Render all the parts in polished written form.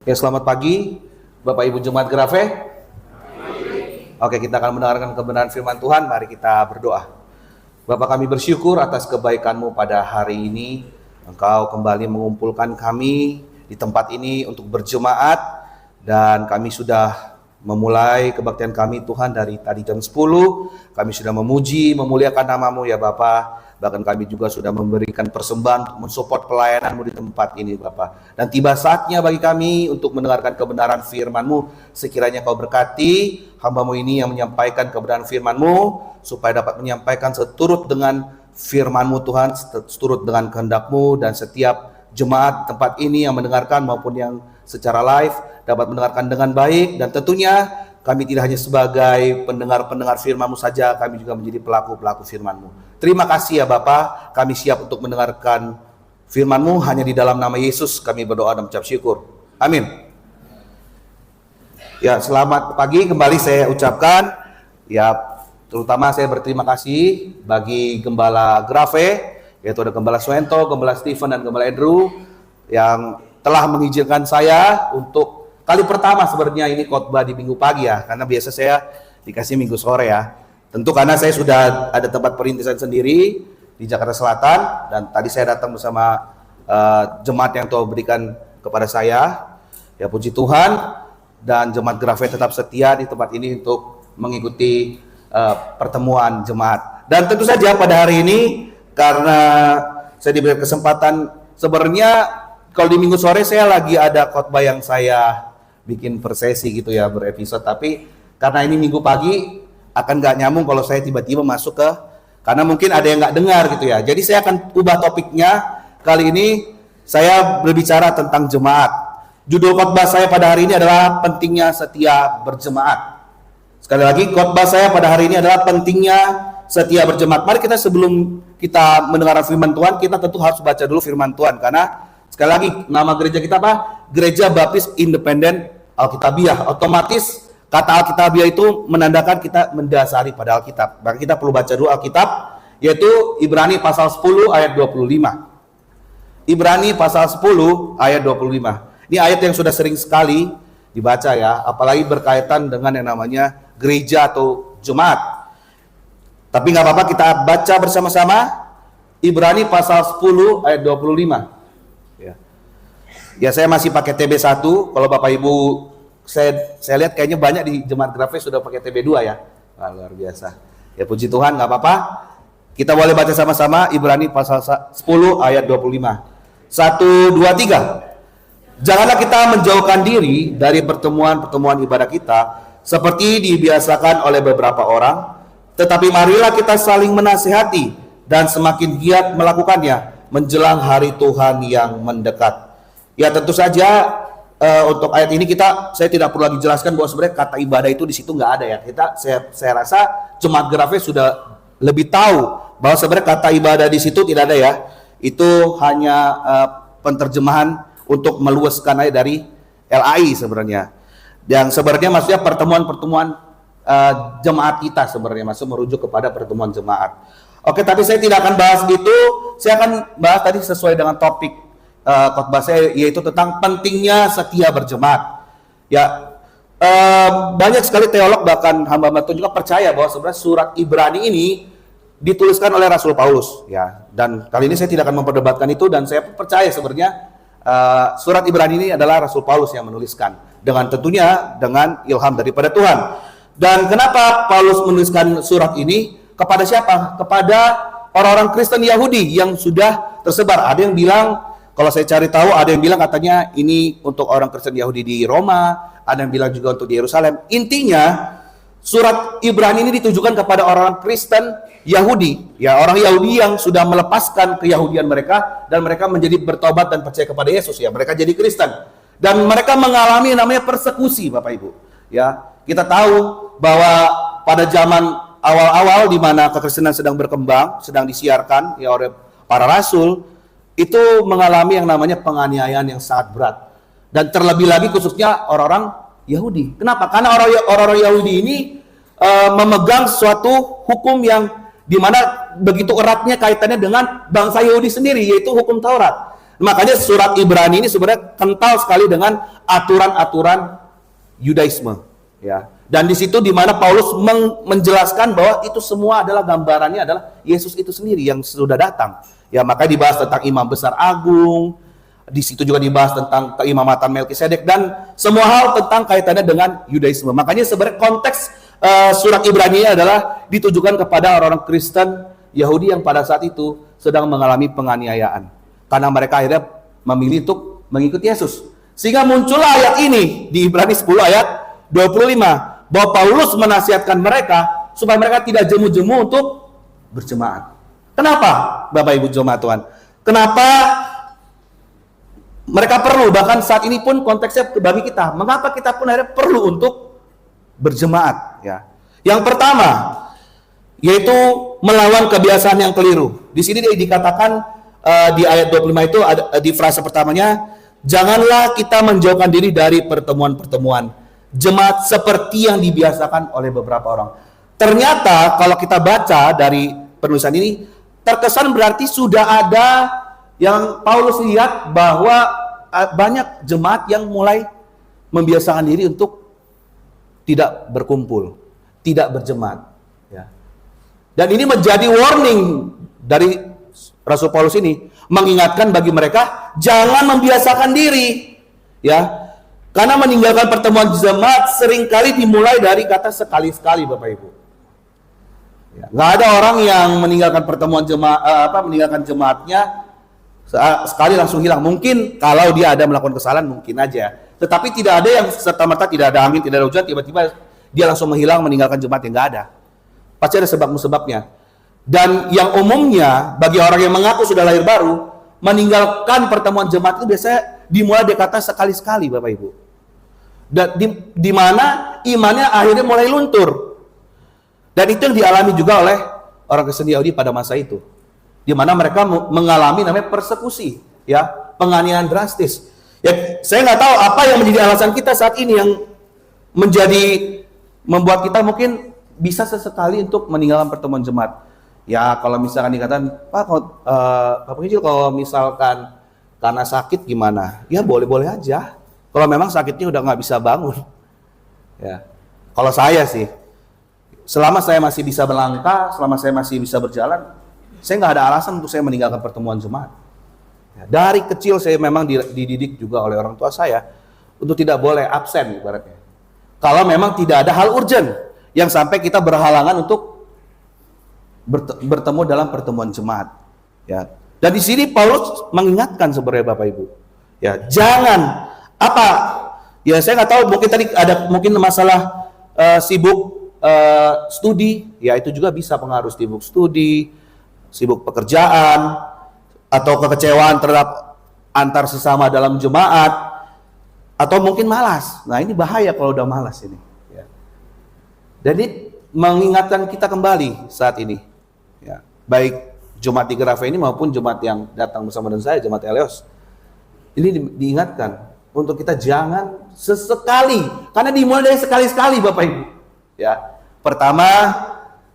Oke, selamat pagi Bapak Ibu Jemaat Grafe. Oke, kita akan mendengarkan kebenaran firman Tuhan. Mari kita berdoa. Bapak, kami bersyukur atas kebaikan-Mu pada hari ini. Engkau kembali mengumpulkan kami di tempat ini untuk berjemaat, dan kami sudah memulai kebaktian kami Tuhan dari tadi jam 10. Kami sudah memuji, memuliakan nama-Mu ya Bapak. Bahkan kami juga sudah memberikan persembahan untuk mensupport pelayanan-Mu di tempat ini Bapak. Dan tiba saatnya bagi kami untuk mendengarkan kebenaran firman-Mu. Sekiranya Kau berkati hamba-Mu ini yang menyampaikan kebenaran firman-Mu, supaya dapat menyampaikan seturut dengan firman-Mu Tuhan, seturut dengan kehendak-Mu, dan setiap jemaat tempat ini yang mendengarkan maupun yang secara live dapat mendengarkan dengan baik. Dan tentunya kami tidak hanya sebagai pendengar-pendengar firman-Mu saja, kami juga menjadi pelaku-pelaku firman-Mu. Terima kasih ya Bapak, kami siap untuk mendengarkan firman-Mu. Hanya di dalam nama Yesus kami berdoa dan mengucap syukur. Amin. Ya, selamat pagi kembali saya ucapkan. Ya, terutama saya berterima kasih bagi Gembala Grafe, yaitu ada Gembala Suento, Gembala Stephen, dan Gembala Andrew, yang telah mengizinkan saya untuk kali pertama sebenarnya ini khotbah di minggu pagi ya, karena biasa saya dikasih minggu sore ya. Tentu karena saya sudah ada tempat perintisan sendiri di Jakarta Selatan, dan tadi saya datang bersama jemaat yang Tuhan berikan kepada saya. Ya, puji Tuhan, dan jemaat Grafe tetap setia di tempat ini untuk mengikuti pertemuan jemaat. Dan tentu saja pada hari ini, karena saya diberi kesempatan, sebenarnya kalau di minggu sore saya lagi ada khotbah yang saya bikin per sesi gitu ya, berepisode, tapi karena ini minggu pagi akan nggak nyambung kalau saya tiba-tiba masuk ke, karena mungkin ada yang nggak dengar gitu ya. Jadi saya akan ubah topiknya. Kali ini saya berbicara tentang jemaat. Judul khotbah saya pada hari ini adalah pentingnya setia berjemaat. Sekali lagi, khotbah saya pada hari ini adalah pentingnya setia berjemaat. Mari kita, sebelum kita mendengar firman Tuhan, kita tentu harus baca dulu firman Tuhan, karena sekali lagi nama gereja kita apa? Gereja Baptis Independen Alkitabiah. Otomatis kata Alkitabiah itu menandakan kita mendasari pada Alkitab. Maka kita perlu baca dulu Alkitab, yaitu Ibrani pasal 10 ayat 25. Ibrani pasal 10 ayat 25. Ini ayat yang sudah sering sekali dibaca ya, apalagi berkaitan dengan yang namanya gereja atau jemaat. Tapi nggak apa-apa, kita baca bersama-sama Ibrani pasal 10 ayat 25. Ya, saya masih pakai TB1. Kalau Bapak Ibu, saya lihat kayaknya banyak di jemaat Grafe sudah pakai TB2 ya. Wah, luar biasa. Ya, puji Tuhan, nggak apa-apa. Kita boleh baca sama-sama Ibrani pasal 10 ayat 25. 1, 2, 3. Janganlah kita menjauhkan diri dari pertemuan-pertemuan ibadah kita seperti dibiasakan oleh beberapa orang, tetapi marilah kita saling menasihati dan semakin giat melakukannya menjelang hari Tuhan yang mendekat. Ya, tentu saja untuk ayat ini saya tidak perlu lagi jelaskan bahwa sebenarnya kata ibadah itu di situ nggak ada ya. Saya rasa jemaat Grafe sudah lebih tahu bahwa sebenarnya kata ibadah di situ tidak ada ya. Itu hanya penterjemahan untuk meluaskan aja dari LAI sebenarnya. Yang sebenarnya maksudnya pertemuan-pertemuan jemaat kita sebenarnya, maksud merujuk kepada pertemuan jemaat. Oke, tapi saya tidak akan bahas itu. Saya akan bahas tadi sesuai dengan topik khotbah saya, yaitu tentang pentingnya setia berjemaat. Ya, banyak sekali teolog, bahkan hamba-hamba Tuhan juga percaya bahwa sebenarnya surat Ibrani ini dituliskan oleh Rasul Paulus. Ya, dan kali ini saya tidak akan memperdebatkan itu, dan saya percaya sebenarnya surat Ibrani ini adalah Rasul Paulus yang menuliskan, dengan tentunya dengan ilham daripada Tuhan. Dan kenapa Paulus menuliskan surat ini? Kepada siapa? Kepada orang-orang Kristen Yahudi yang sudah tersebar. Ada yang bilang, kalau saya cari tahu, ada yang bilang katanya ini untuk orang Kristen Yahudi di Roma, ada yang bilang juga untuk di Yerusalem. Intinya, surat Ibrani ini ditujukan kepada orang Kristen Yahudi, ya, orang Yahudi yang sudah melepaskan keyahudian mereka dan mereka menjadi bertobat dan percaya kepada Yesus, ya, mereka jadi Kristen. Dan mereka mengalami namanya persekusi, Bapak Ibu. Ya, kita tahu bahwa pada zaman awal-awal di mana kekristenan sedang berkembang, sedang disiarkan ya oleh para rasul, itu mengalami yang namanya penganiayaan yang sangat berat. Dan terlebih lagi khususnya orang-orang Yahudi. Kenapa? Karena orang-orang Yahudi ini memegang suatu hukum yang dimana begitu eratnya kaitannya dengan bangsa Yahudi sendiri, yaitu hukum Taurat. Makanya surat Ibrani ini sebenarnya kental sekali dengan aturan-aturan Yudaisme, ya. Dan di situ di mana Paulus menjelaskan bahwa itu semua adalah gambarannya adalah Yesus itu sendiri yang sudah datang. Ya, makanya dibahas tentang imam besar agung, di situ juga dibahas tentang keimamatan Melkisedek dan semua hal tentang kaitannya dengan Yudaisme. Makanya sebenarnya konteks surat Ibrani adalah ditujukan kepada orang-orang Kristen Yahudi yang pada saat itu sedang mengalami penganiayaan. Karena mereka akhirnya memilih untuk mengikuti Yesus. Sehingga muncullah ayat ini di Ibrani 10 ayat 25. Bahwa Paulus menasihatkan mereka supaya mereka tidak jemu-jemu untuk berjemaat. Kenapa Bapak Ibu jemaat Tuhan? Kenapa mereka perlu? Bahkan saat ini pun konteksnya bagi kita. Mengapa kita pun akhirnya perlu untuk berjemaat? Ya. Yang pertama, yaitu melawan kebiasaan yang keliru. Di sini dikatakan di ayat 25 itu ada, di frasa pertamanya, janganlah kita menjauhkan diri dari pertemuan-pertemuan jemaat seperti yang dibiasakan oleh beberapa orang. Ternyata kalau kita baca dari penulisan ini, terkesan berarti sudah ada yang Paulus lihat bahwa banyak jemaat yang mulai membiasakan diri untuk tidak berkumpul, tidak berjemaat. Ya. Dan ini menjadi warning dari Rasul Paulus ini, mengingatkan bagi mereka jangan membiasakan diri, ya, karena meninggalkan pertemuan jemaat seringkali dimulai dari kata sekali-sekali, Bapak Ibu. Ya, nggak ada orang yang meninggalkan pertemuan jemaat, meninggalkan jemaatnya sekali langsung hilang. Mungkin kalau dia ada melakukan kesalahan mungkin aja, tetapi tidak ada yang serta-merta tidak ada angin, tidak ada hujan, tiba-tiba dia langsung menghilang meninggalkan jemaat, yang nggak ada. Pasti ada sebab-sebabnya. Dan yang umumnya bagi orang yang mengaku sudah lahir baru, meninggalkan pertemuan jemaat itu biasanya dimulai dari kata sekali-sekali, Bapak Ibu. Dan di mana imannya akhirnya mulai luntur. Dan itu yang dialami juga oleh orang Kristen Yahudi pada masa itu. Di mana mereka mengalami namanya persekusi, ya, penganiayaan drastis. Ya, saya nggak tahu apa yang menjadi alasan kita saat ini yang membuat kita mungkin bisa sesekali untuk meninggalkan pertemuan jemaat. Ya, kalau misalkan dikatakan, Pak Injil, kalau misalkan karena sakit gimana? Ya boleh-boleh aja. Kalau memang sakitnya udah nggak bisa bangun. Ya, kalau saya sih, selama saya masih bisa melangkah, selama saya masih bisa berjalan, saya nggak ada alasan untuk saya meninggalkan pertemuan jemaat. Ya, dari kecil saya memang dididik juga oleh orang tua saya untuk tidak boleh absen ibaratnya. Kalau memang tidak ada hal urgent yang sampai kita berhalangan untuk bertemu dalam pertemuan jemaat, ya. Dan di sini Paulus mengingatkan sebenarnya Bapak Ibu, ya, jangan apa, ya saya nggak tahu, mungkin tadi ada mungkin masalah sibuk studi, ya itu juga bisa pengaruh sibuk studi, sibuk pekerjaan, atau kekecewaan terhadap antar sesama dalam jemaat, atau mungkin malas. Nah ini bahaya kalau udah malas ini, ya. Dan ini mengingatkan kita kembali saat ini. Ya, baik Jemaat di Grafe ini maupun jemaat yang datang bersama dengan saya, Jemaat Eleos, ini diingatkan untuk kita jangan sesekali, karena dimulai dari sekali-sekali Bapak Ibu. Ya, pertama,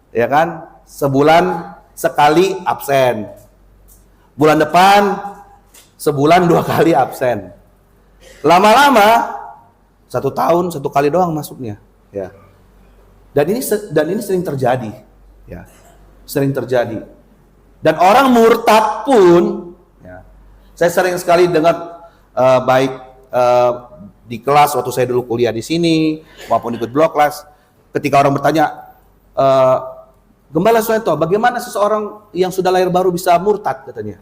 ya kan, sebulan sekali absen. Bulan depan sebulan 2 kali absen. Lama-lama 1 tahun 1 kali doang masuknya. Ya. Dan ini sering terjadi. Ya. Sering terjadi. Dan orang murtad pun, ya, saya sering sekali dengar baik di kelas waktu saya dulu kuliah di sini maupun ikut blog kelas, ketika orang bertanya, Gembala Suento, bagaimana seseorang yang sudah lahir baru bisa murtad katanya?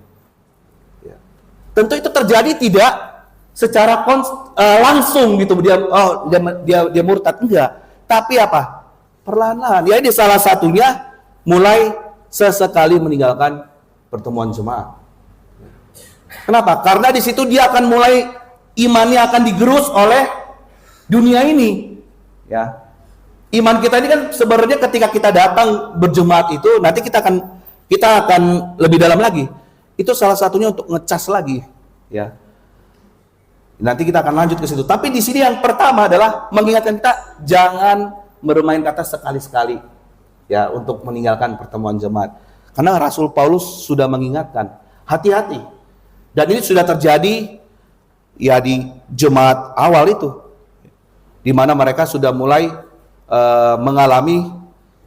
Ya. Tentu itu terjadi tidak secara langsung gitu, dia murtad, enggak. Tapi apa? Perlahan-lahan. Ya ini salah satunya mulai sesekali meninggalkan pertemuan jemaat. Kenapa? Karena di situ dia akan mulai, imannya akan digerus oleh dunia ini. Ya, iman kita ini kan sebenarnya ketika kita datang berjemaat itu, nanti kita akan lebih dalam lagi. Itu salah satunya untuk ngecas lagi. Ya, nanti kita akan lanjut ke situ. Tapi di sini yang pertama adalah mengingatkan kita jangan bermain kata sekali-sekali. Ya, untuk meninggalkan pertemuan jemaat. Karena Rasul Paulus sudah mengingatkan, hati-hati. Dan ini sudah terjadi ya di jemaat awal itu, di mana mereka sudah mulai mengalami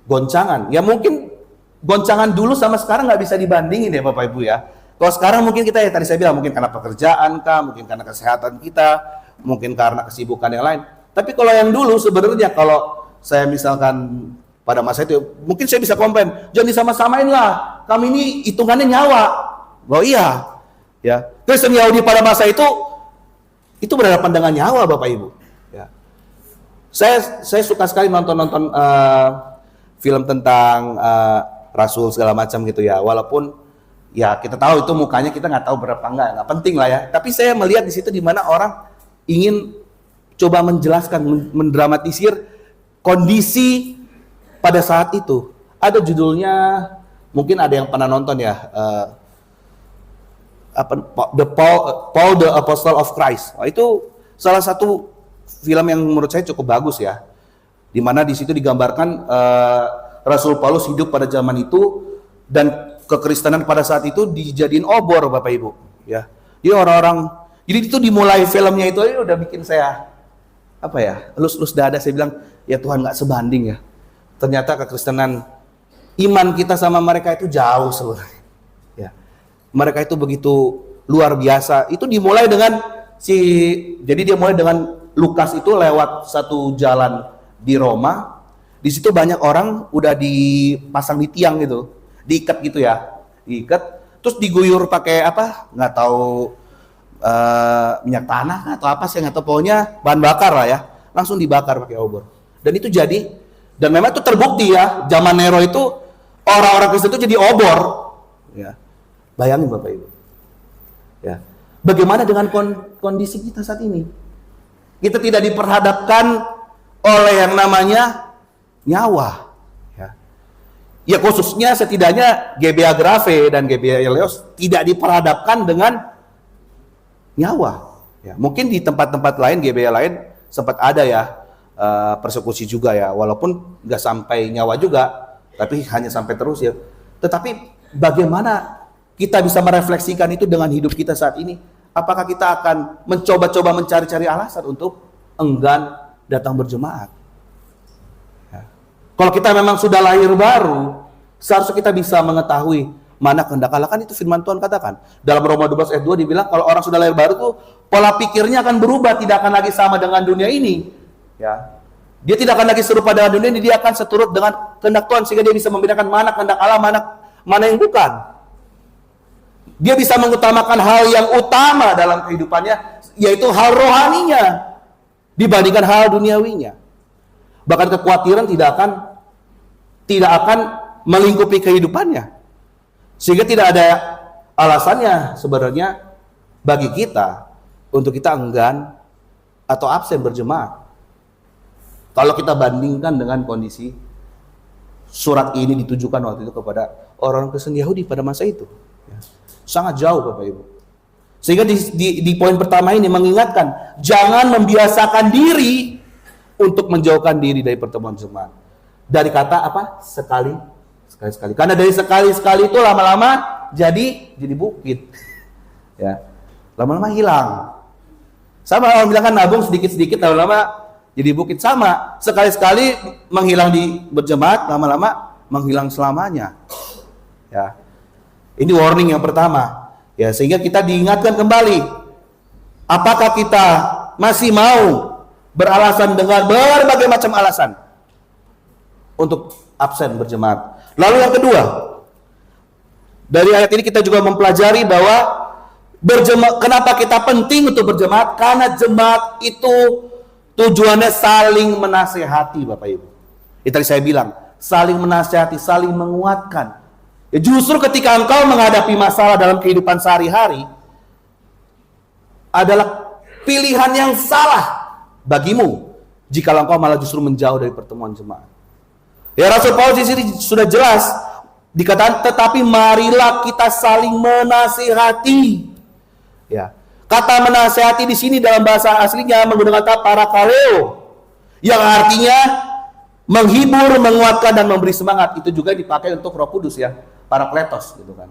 goncangan. Ya mungkin goncangan dulu sama sekarang nggak bisa dibandingin ya Bapak Ibu ya. Kalau sekarang mungkin kita ya tadi saya bilang mungkin karena pekerjaan kah, mungkin karena kesehatan kita, mungkin karena kesibukan yang lain. Tapi kalau yang dulu sebenarnya kalau saya misalkan pada masa itu mungkin saya bisa komplain, jangan disama-samain lah. Kami ini hitungannya nyawa. Oh iya. Ya. Kristen Yahudi pada masa itu berhadapan dengan nyawa Bapak Ibu. Ya. Saya suka sekali nonton film tentang Rasul segala macam gitu ya. Walaupun ya kita tahu itu mukanya kita nggak tahu berapa nggak penting lah ya. Tapi saya melihat di situ di mana orang ingin coba menjelaskan, mendramatisir kondisi pada saat itu. Ada judulnya, mungkin ada yang pernah nonton ya, Paul the Apostle of Christ. Wah, itu salah satu film yang menurut saya cukup bagus ya, di mana di situ digambarkan Rasul Paulus hidup pada zaman itu dan kekristenan pada saat itu dijadiin obor Bapak Ibu. Ya, jadi jadi itu dimulai filmnya itu aja udah bikin saya elus-elus dada. Saya bilang ya Tuhan nggak sebanding ya. Ternyata kekristenan iman kita sama mereka itu jauh sebenarnya. Ya. Mereka itu begitu luar biasa. Itu dimulai dengan jadi dia mulai dengan Lukas itu lewat satu jalan di Roma. Di situ banyak orang udah dipasang di tiang gitu, diikat gitu ya, diikat, terus diguyur pakai apa? Nggak tahu minyak tanah atau apa sih, nggak tahu, pokoknya bahan bakar lah ya, langsung dibakar pakai obor. Dan itu jadi, dan memang itu terbukti ya, zaman Nero itu orang-orang Kristen itu jadi obor. Ya. Bayangin Bapak Ibu. Ya. Bagaimana dengan kondisi kita saat ini? Kita tidak diperhadapkan oleh yang namanya nyawa. Ya, ya khususnya setidaknya GBA Grave dan GBA Eleos tidak diperhadapkan dengan nyawa. Ya, mungkin di tempat-tempat lain, GBA lain sempat ada ya persekusi juga ya, walaupun nggak sampai nyawa juga, tapi hanya sampai terus ya. Tetapi bagaimana kita bisa merefleksikan itu dengan hidup kita saat ini? Apakah kita akan mencoba-coba mencari-cari alasan untuk enggan datang berjemaat? Ya. Kalau kita memang sudah lahir baru, seharusnya kita bisa mengetahui mana kehendak Allah. Kan itu firman Tuhan katakan. Dalam Roma 12 ayat 2 dibilang kalau orang sudah lahir baru tuh pola pikirnya akan berubah, tidak akan lagi sama dengan dunia ini. Ya. Dia tidak akan lagi serupa dengan dunia ini, dia akan seturut dengan kehendak Tuhan sehingga dia bisa membedakan mana kehendak Allah, mana yang bukan. Dia bisa mengutamakan hal yang utama dalam kehidupannya, yaitu hal rohaninya dibandingkan hal duniawinya. Bahkan kekhawatiran tidak akan melingkupi kehidupannya. Sehingga tidak ada alasannya sebenarnya bagi kita untuk kita enggan atau absen berjemaat. Kalau kita bandingkan dengan kondisi surat ini ditujukan waktu itu kepada orang Kristen Yahudi pada masa itu. Ya. Sangat jauh Bapak Ibu. Sehingga di poin pertama ini mengingatkan, jangan membiasakan diri untuk menjauhkan diri dari pertemuan jemaat. Dari kata apa? Sekali. Karena dari sekali-sekali itu lama-lama jadi bukit. Ya. Lama-lama hilang. Sama orang bilang kan nabung sedikit-sedikit lama-lama jadi bukit. Sama. Sekali-sekali menghilang di berjemaat, lama-lama menghilang selamanya. Ya. Ini warning yang pertama. Ya, sehingga kita diingatkan kembali. Apakah kita masih mau beralasan dengan berbagai macam alasan untuk absen berjemaat? Lalu yang kedua, dari ayat ini kita juga mempelajari bahwa kenapa kita penting untuk berjemaat? Karena jemaat itu tujuannya saling menasehati Bapak Ibu. Itu tadi saya bilang, saling menasehati, saling menguatkan. Ya, justru ketika engkau menghadapi masalah dalam kehidupan sehari-hari adalah pilihan yang salah bagimu jika engkau malah justru menjauh dari pertemuan jemaat. Ya, Rasul Paulus di sini sudah jelas dikatakan, tetapi marilah kita saling menasihati. Ya, kata menasihati di sini dalam bahasa aslinya menggunakan kata parakaleo, yang artinya menghibur, menguatkan dan memberi semangat. Itu juga dipakai untuk Roh Kudus ya. Parakletos gitu kan.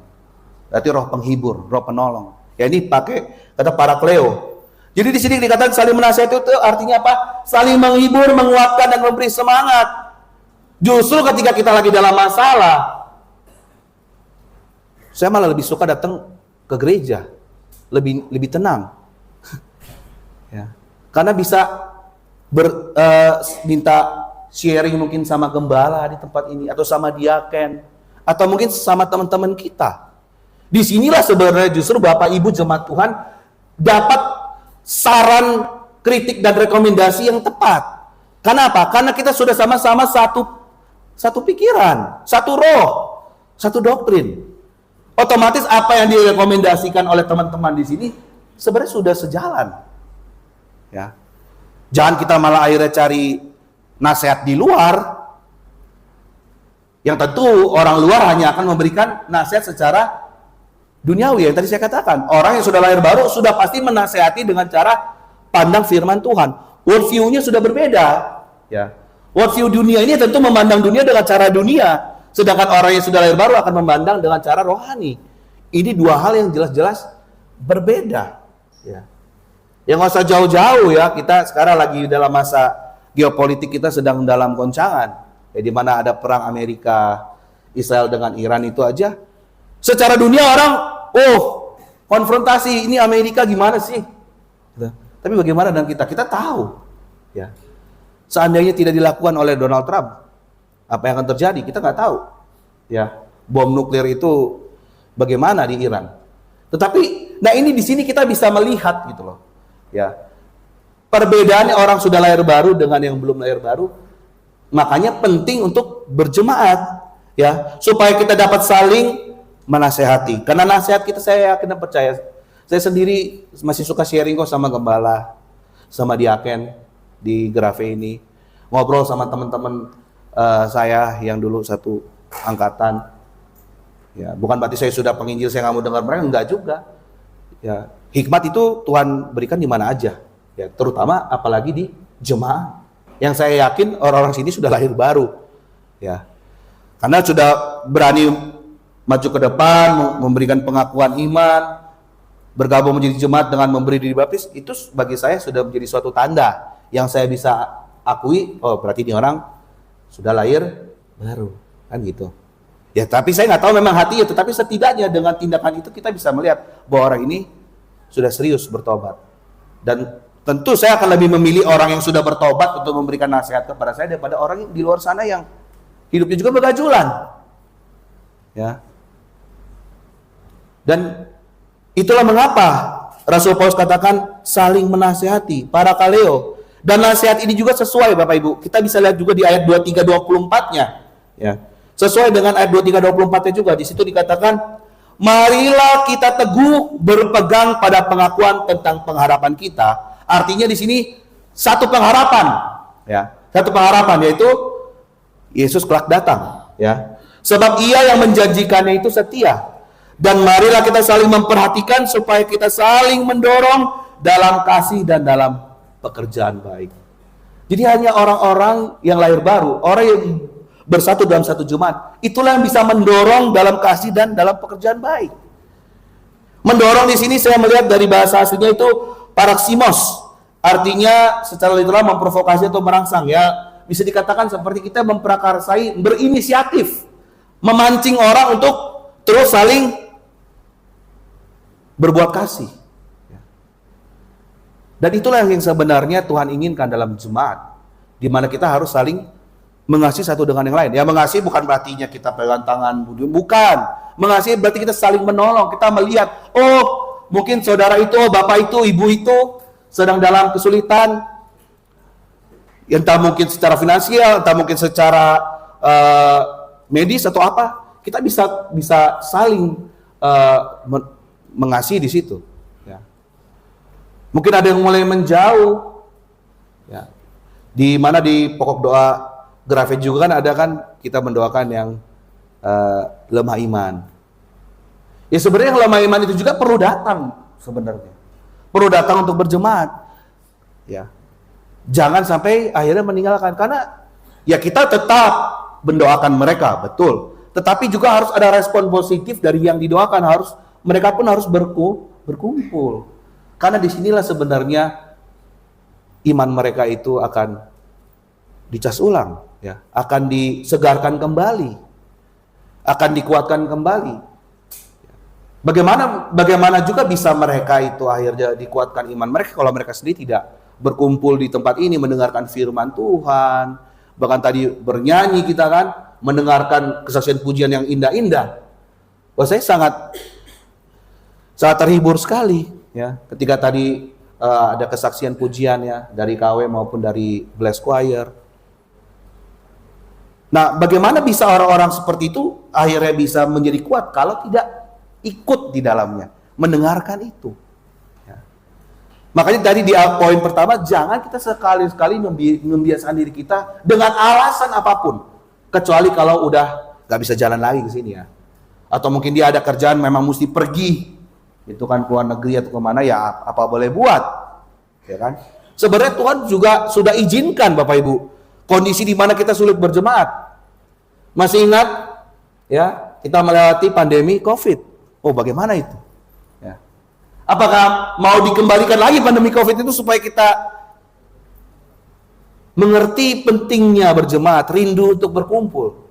Berarti roh penghibur, roh penolong. Ya ini pakai kata parakleo. Jadi di sini dikatakan saling menasihati itu artinya apa? Saling menghibur, menguatkan dan memberi semangat. Justru ketika kita lagi dalam masalah, saya malah lebih suka datang ke gereja, lebih tenang. Ya. Karena bisa minta sharing mungkin sama gembala di tempat ini, atau sama diaken, atau mungkin sama teman-teman kita. Disinilah sebenarnya justru Bapak Ibu jemaat Tuhan dapat saran, kritik dan rekomendasi yang tepat. Karena apa? Karena kita sudah sama-sama satu pikiran, satu roh, satu doktrin. Otomatis apa yang direkomendasikan oleh teman-teman di sini sebenarnya sudah sejalan. Ya. Jangan kita malah akhirnya cari nasihat di luar. Yang tentu orang luar hanya akan memberikan nasihat secara duniawi, yang tadi saya katakan. Orang yang sudah lahir baru sudah pasti menasehati dengan cara pandang firman Tuhan. Worldview-nya sudah berbeda. Ya. Worldview dunia ini tentu memandang dunia dengan cara dunia. Sedangkan orang yang sudah lahir baru akan memandang dengan cara rohani. Ini dua hal yang jelas-jelas berbeda. Ya. Yang nggak usah jauh-jauh ya, kita sekarang lagi dalam masa geopolitik, kita sedang dalam goncangan. Ya, di mana ada perang Amerika, Israel dengan Iran itu aja. Secara dunia orang, konfrontasi ini Amerika gimana sih? Gitu. Tapi bagaimana dengan kita? Kita tahu. Ya. Seandainya tidak dilakukan oleh Donald Trump, apa yang akan terjadi? Kita nggak tahu. Ya, bom nuklir itu bagaimana di Iran. Tetapi, nah ini di sini kita bisa melihat gitu loh. Ya, perbedaannya orang sudah lahir baru dengan yang belum lahir baru. Makanya penting untuk berjemaat, ya, supaya kita dapat saling menasehati. Karena nasihat kita, saya yakin dan percaya, saya sendiri masih suka sharing kok sama gembala, sama diaken di Grafe ini, ngobrol sama teman-teman saya yang dulu satu angkatan. Ya, bukan berarti saya sudah penginjil, saya nggak mau dengar mereka, enggak juga. Ya, hikmat itu Tuhan berikan di mana aja, ya, terutama apalagi di jemaat. Yang saya yakin orang-orang sini sudah lahir baru, ya, karena sudah berani maju ke depan, memberikan pengakuan iman, bergabung menjadi jemaat dengan memberi diri baptis. Itu bagi saya sudah menjadi suatu tanda yang saya bisa akui. Oh, berarti ini orang sudah lahir baru, kan gitu. Ya, tapi saya nggak tahu memang hatinya, tetapi setidaknya dengan tindakan itu kita bisa melihat bahwa orang ini sudah serius bertobat. Dan tentu saya akan lebih memilih orang yang sudah bertobat untuk memberikan nasihat kepada saya daripada orang yang di luar sana yang hidupnya juga begajulan. Ya. Dan itulah mengapa Rasul Paulus katakan saling menasihati, parakaleo. Dan nasihat ini juga sesuai Bapak Ibu. Kita bisa lihat juga di ayat 23-24-nya. Ya. Sesuai dengan ayat 23-24-nya juga. Di situ dikatakan, marilah kita teguh berpegang pada pengakuan tentang pengharapan kita. Artinya di sini satu pengharapan, ya, satu pengharapan, yaitu Yesus kelak datang, ya. Sebab Ia yang menjanjikannya itu setia. Dan marilah kita saling memperhatikan supaya kita saling mendorong dalam kasih dan dalam pekerjaan baik. Jadi hanya orang-orang yang lahir baru, orang yang bersatu dalam satu jemaat, itulah yang bisa mendorong dalam kasih dan dalam pekerjaan baik. Mendorong di sini saya melihat dari bahasa aslinya itu paraksimos, artinya secara literal memprovokasi atau merangsang, ya. Bisa dikatakan seperti kita memprakarsai, berinisiatif, memancing orang untuk terus saling berbuat kasih. Dan itulah yang sebenarnya Tuhan inginkan dalam jemaat, di mana kita harus saling mengasihi satu dengan yang lain. Ya, mengasihi bukan berartinya kita pegang tangan, bukan. Mengasihi berarti kita saling menolong. Kita melihat, oh mungkin saudara itu, bapak itu, ibu itu sedang dalam kesulitan. Entah mungkin secara finansial, entah mungkin secara medis atau apa. Kita bisa saling mengasihi di situ. Ya. Mungkin ada yang mulai menjauh. Ya. Di mana di pokok doa Grafe juga kan ada kan kita mendoakan yang lemah iman. Ya sebenarnya yang lemah iman itu juga perlu datang sebenarnya. Perlu datang untuk berjemaat. Ya. Jangan sampai akhirnya meninggalkan, karena ya kita tetap mendoakan mereka, betul. Tetapi juga harus ada respon positif dari yang didoakan, mereka pun harus berkumpul. Karena disinilah sebenarnya iman mereka itu akan dicas ulang, ya, akan disegarkan kembali, akan dikuatkan kembali. Bagaimana juga bisa mereka itu akhirnya dikuatkan iman mereka kalau mereka sendiri tidak berkumpul di tempat ini mendengarkan firman Tuhan, bahkan tadi bernyanyi kita kan, mendengarkan kesaksian pujian yang indah-indah. Wah, saya sangat terhibur sekali ya ketika tadi ada kesaksian pujian ya dari KW maupun dari Bless Choir. Nah, bagaimana bisa orang-orang seperti itu akhirnya bisa menjadi kuat kalau tidak ikut di dalamnya, mendengarkan itu. Ya. Makanya tadi di poin pertama, jangan kita sekali-sekali membiasakan diri kita dengan alasan apapun, kecuali kalau udah nggak bisa jalan lagi ke sini ya. Atau mungkin dia ada kerjaan memang mesti pergi, itu kan ke luar negeri atau kemana ya apa boleh buat, ya kan? Sebenarnya Tuhan juga sudah izinkan Bapak Ibu kondisi di mana kita sulit berjemaat. Masih ingat ya kita melewati pandemi COVID. Oh bagaimana itu? Ya. Apakah mau dikembalikan lagi pandemi COVID itu supaya kita mengerti pentingnya berjemaat, rindu untuk berkumpul?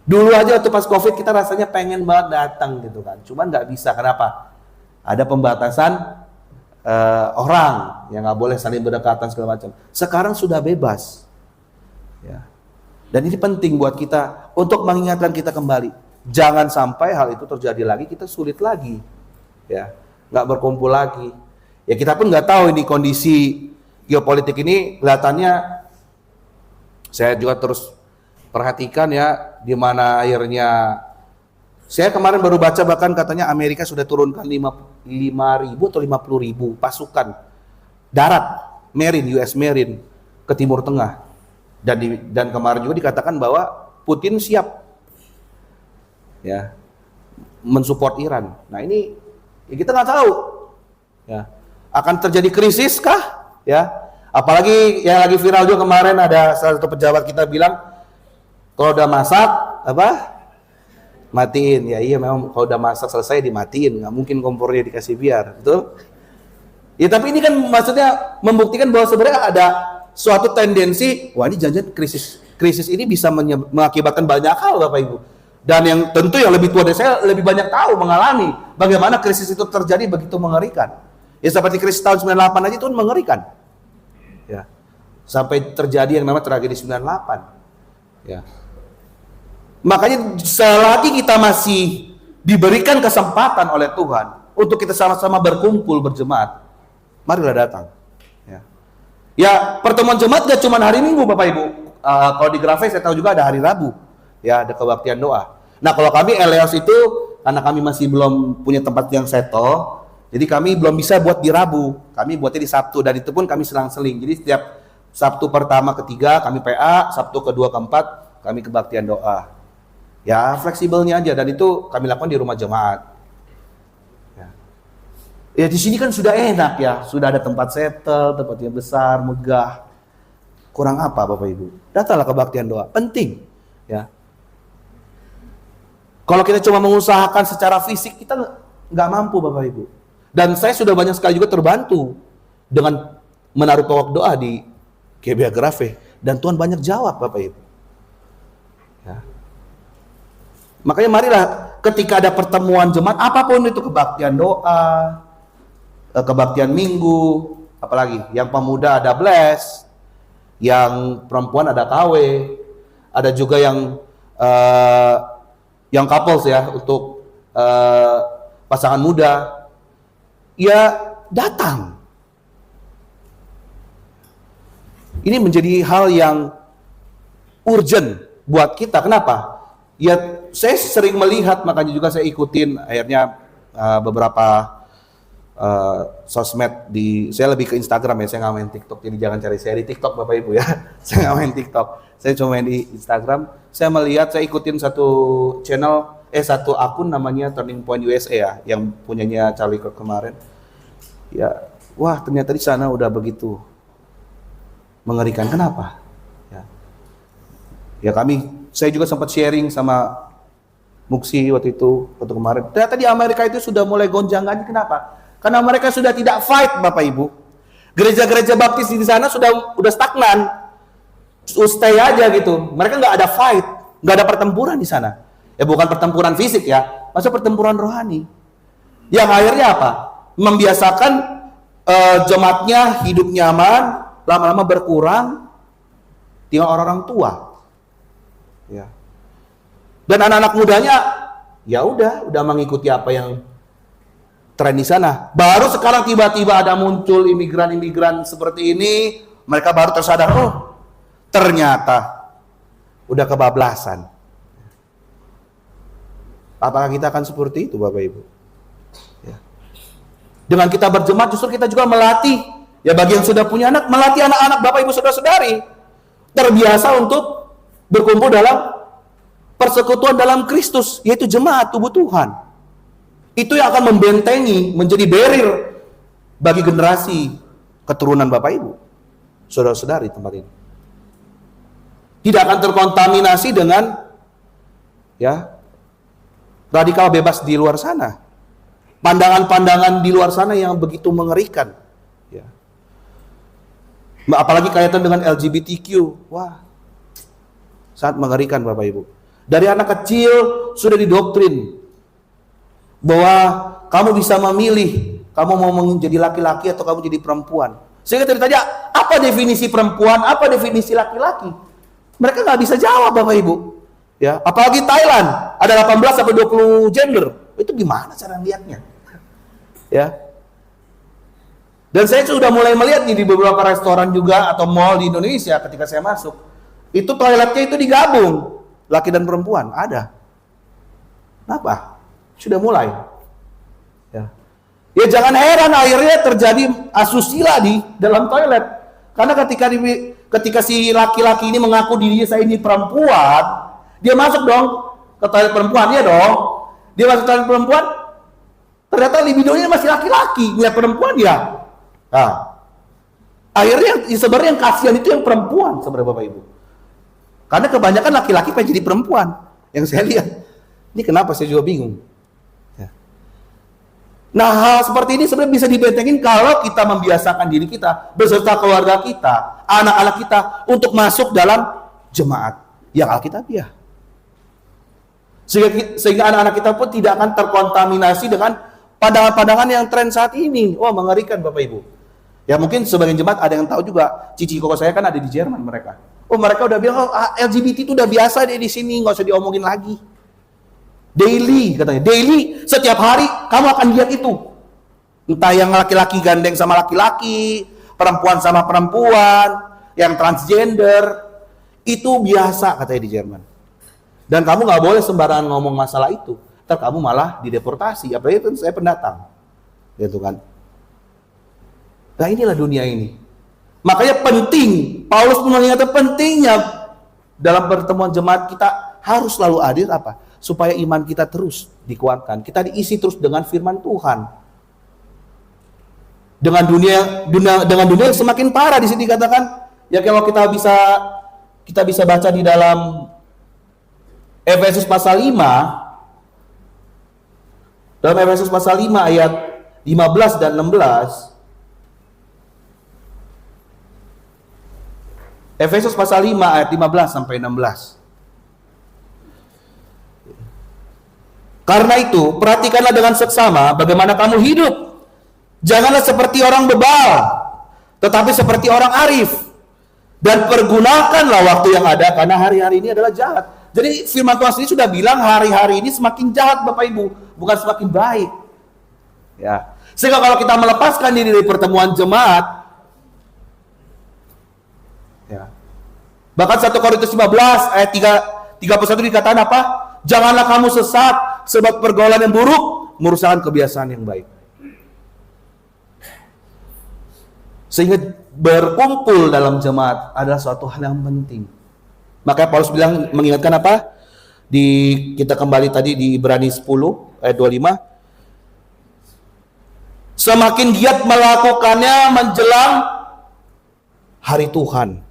Dulu aja waktu pas COVID kita rasanya pengen banget datang gitu kan. Cuman nggak bisa, kenapa? Ada pembatasan orang yang nggak boleh saling berdekatan segala macam. Sekarang sudah bebas. Ya. Dan ini penting buat kita untuk mengingatkan kita kembali. Jangan sampai hal itu terjadi lagi, kita sulit lagi. Ya, nggak berkumpul lagi. Ya kita pun nggak tahu ini kondisi geopolitik ini kelihatannya. Saya juga terus perhatikan ya, di mana akhirnya saya kemarin baru baca bahkan katanya Amerika sudah turunkan 5.000 atau 50.000 pasukan darat Marine, US Marine ke Timur Tengah. Dan kemarin juga dikatakan bahwa Putin siap ya mensupport Iran. Nah ini ya kita nggak tahu ya akan terjadi krisis kah ya, apalagi yang lagi viral juga kemarin ada salah satu pejabat kita bilang kalau udah masak apa matiin. Ya iya memang kalau udah masak selesai dimatiin, nggak mungkin kompornya dikasih biar, betul ya. Tapi ini kan maksudnya membuktikan bahwa sebenarnya ada suatu tendensi, wah ini jangan-jangan krisis ini bisa mengakibatkan banyak hal Bapak Ibu. Dan yang tentu yang lebih tua dari saya lebih banyak tahu mengalami bagaimana krisis itu terjadi begitu mengerikan. Ya seperti krisis tahun 98 aja itu mengerikan. Ya. Sampai terjadi yang namanya tragedi 98. Ya. Makanya selagi kita masih diberikan kesempatan oleh Tuhan untuk kita sama-sama berkumpul berjemaat, marilah datang. Ya pertemuan jemaat gak cuma hari Minggu Bapak Ibu. Kalau di Grafe saya tahu juga ada hari Rabu. Ya ada kebaktian doa. Nah kalau kami Eleos itu karena kami masih belum punya tempat yang settle, jadi kami belum bisa buat di Rabu. Kami buatnya di Sabtu dan itu pun kami selang-seling. Jadi setiap Sabtu pertama ketiga kami PA, Sabtu kedua keempat kami kebaktian doa. Ya fleksibelnya aja, dan itu kami lakukan di rumah jemaat. Ya di sini kan sudah enak ya, sudah ada tempat settle, tempatnya besar, megah. Kurang apa Bapak Ibu? Datanglah kebaktian doa, penting. Ya. Kalau kita cuma mengusahakan secara fisik, kita nggak mampu Bapak Ibu. Dan saya sudah banyak sekali juga terbantu dengan menaruh pokok doa di GBA Grafe, dan Tuhan banyak jawab Bapak Ibu. Ya. Makanya marilah ketika ada pertemuan jemaat, apapun itu kebaktian doa, kebaktian minggu, apalagi yang pemuda ada Bless, yang perempuan ada KW, ada juga yang couples ya untuk pasangan muda, ya datang. Ini menjadi hal yang urgent buat kita. Kenapa? Ya saya sering melihat, makanya juga saya ikutin akhirnya beberapa sosmed saya lebih ke Instagram ya, saya nggak main TikTok, jadi jangan cari saya di TikTok Bapak Ibu ya. Saya nggak main TikTok, saya cuma main di Instagram. Saya melihat, saya ikutin satu akun namanya Turning Point USA ya, yang punyanya Charlie Kirk kemarin. Ya, wah ternyata di sana udah begitu mengerikan. Kenapa? Ya, saya juga sempat sharing sama Muksi waktu itu, waktu kemarin. Ternyata di Amerika itu sudah mulai gonjang-ganjing. Kenapa? Karena mereka sudah tidak fight, Bapak Ibu. Gereja-gereja baptis di sana udah stagnan. Stay aja gitu. Mereka nggak ada fight, nggak ada pertempuran di sana. Ya bukan pertempuran fisik ya, masa pertempuran rohani. Yang akhirnya apa? Membiasakan jemaatnya hidup nyaman, lama-lama berkurang, tinggal orang-orang tua. Ya. Dan anak-anak mudanya ya udah mengikuti apa yang tren di sana. Baru sekarang tiba-tiba ada muncul imigran-imigran seperti ini, mereka baru tersadar, oh ternyata udah kebablasan. Apakah kita akan seperti itu, Bapak Ibu? Ya. Dengan kita berjemaat justru kita juga melatih, ya bagi yang sudah punya anak, melatih anak-anak Bapak Ibu Saudara-saudari terbiasa untuk berkumpul dalam persekutuan dalam Kristus, yaitu jemaat tubuh Tuhan. Itu yang akan membentengi, menjadi barrier bagi generasi keturunan Bapak Ibu, saudara-saudari tempat ini. Tidak akan terkontaminasi dengan ya radikal bebas di luar sana. Pandangan-pandangan di luar sana yang begitu mengerikan. Ya. Apalagi kaitan dengan LGBTQ. Wah, sangat mengerikan Bapak Ibu. Dari anak kecil sudah didoktrin bahwa kamu bisa memilih, kamu mau menjadi laki-laki atau kamu jadi perempuan. Sehingga ditanya, apa definisi perempuan, apa definisi laki-laki? Mereka nggak bisa jawab, Bapak Ibu. Ya, apalagi Thailand ada 18 sampai 20 gender. Itu gimana cara lihatnya? Ya. Dan saya sudah mulai melihat nih di beberapa restoran juga atau mall di Indonesia ketika saya masuk. Itu toiletnya itu digabung, laki dan perempuan, ada. Kenapa? Sudah mulai. Ya. Ya jangan heran akhirnya terjadi asusila di dalam toilet. Karena ketika si laki-laki ini mengaku dirinya saya ini perempuan, dia masuk dong ke toilet perempuan, ya dong. Dia masuk toilet perempuan, ternyata libidonya masih laki-laki, ngeliat perempuan ya. Nah, akhirnya sebenarnya yang kasihan itu yang perempuan sebenarnya Bapak Ibu. Karena kebanyakan laki-laki pengen jadi perempuan. Yang saya lihat, ini kenapa saya juga bingung. Ya. Nah, hal seperti ini sebenarnya bisa dibentengin kalau kita membiasakan diri kita beserta keluarga kita, anak-anak kita untuk masuk dalam jemaat yang alkitabiah. Sehingga anak-anak kita pun tidak akan terkontaminasi dengan pandangan-pandangan yang tren saat ini. Wah, mengerikan Bapak Ibu. Ya mungkin sebagian jemaat ada yang tahu juga. Cici koko saya kan ada di Jerman mereka. Oh mereka udah bilang, oh, LGBT itu udah biasa deh di sini, nggak usah diomongin lagi. Daily katanya, daily setiap hari kamu akan lihat itu. Entah yang laki-laki gandeng sama laki-laki, perempuan sama perempuan, yang transgender, itu biasa katanya di Jerman. Dan kamu nggak boleh sembarangan ngomong masalah itu, ntar kamu malah dideportasi. Apalagi kan saya pendatang, gitu kan. Nah inilah dunia ini. Makanya penting, Paulus mengingatkan pentingnya dalam pertemuan jemaat kita harus selalu hadir apa? Supaya iman kita terus dikuatkan. Kita diisi terus dengan firman Tuhan. Dengan dunia yang semakin parah di sini dikatakan, ya kalau kita bisa baca di dalam Efesus pasal 5, dalam Efesus pasal 5 ayat 15 dan 16. Efesus pasal 5 ayat 15 sampai 16. Karena itu, perhatikanlah dengan seksama bagaimana kamu hidup. Janganlah seperti orang bebal, tetapi seperti orang arif. Dan pergunakanlah waktu yang ada, karena hari-hari ini adalah jahat. Jadi firman Tuhan sendiri sudah bilang hari-hari ini semakin jahat Bapak Ibu, bukan semakin baik. Ya. Sehingga kalau kita melepaskan diri dari pertemuan jemaat, ya. Bahkan 1 Korintus 15 ayat 31 dikatakan apa? Janganlah kamu sesat sebab pergaulan yang buruk merusakkan kebiasaan yang baik. Sehingga berkumpul dalam jemaat adalah suatu hal yang penting. Makanya Paulus bilang mengingatkan apa? Kita kembali tadi di Ibrani 10 ayat 25. Semakin giat melakukannya menjelang hari Tuhan.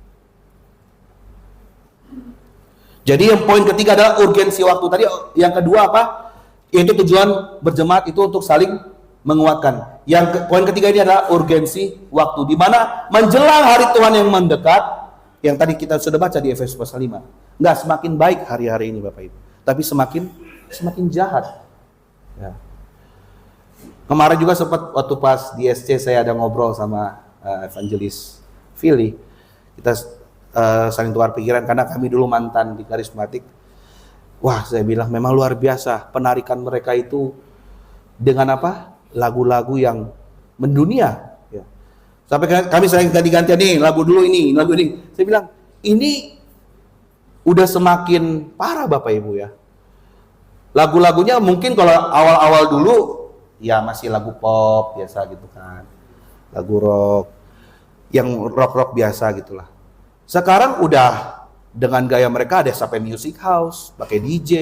Jadi yang poin ketiga adalah urgensi waktu. Tadi yang kedua apa? Yaitu tujuan berjemaat itu untuk saling menguatkan. Poin ketiga ini adalah urgensi waktu, di mana menjelang hari Tuhan yang mendekat, yang tadi kita sudah baca di Efesus pasal 5. Enggak semakin baik hari-hari ini Bapak Ibu, tapi semakin jahat. Ya. Kemarin juga sempat waktu pas di SC saya ada ngobrol sama evangelis Philly. Kita saling tukar pikiran karena kami dulu mantan di karismatik. Wah, saya bilang memang luar biasa penarikan mereka itu dengan apa? Lagu-lagu yang mendunia. Ya. Sampai kami sering ganti-gantian nih lagu dulu ini, lagu ini. Saya bilang ini udah semakin parah Bapak Ibu ya. Lagu-lagunya mungkin kalau awal-awal dulu ya masih lagu pop biasa gitu kan, lagu rock, yang rock biasa gitulah. Sekarang udah dengan gaya mereka ada sampai music house, pakai DJ,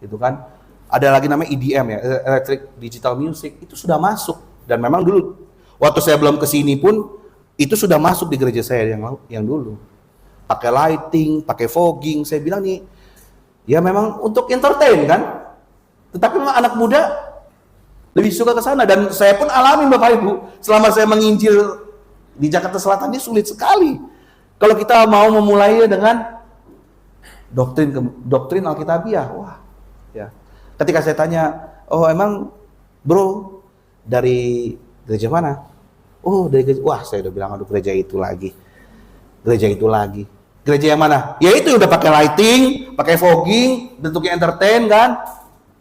gitu kan. Ada lagi namanya EDM ya, electric digital music, itu sudah masuk. Dan memang dulu waktu saya belum kesini pun itu sudah masuk di gereja saya yang dulu. Pakai lighting, pakai fogging. Saya bilang nih, ya memang untuk entertain kan. Tetapi memang anak muda lebih suka ke sana, dan saya pun alami Bapak Ibu selama saya menginjil di Jakarta Selatan ini sulit sekali. Kalau kita mau memulainya dengan doktrin Alkitabiah, wah, ya. Ketika saya tanya, oh emang bro dari gereja mana? Oh dari gereja, wah saya udah bilang aduh gereja itu lagi. Gereja yang mana? Ya itu udah pakai lighting, pakai fogging, bentuknya entertain kan,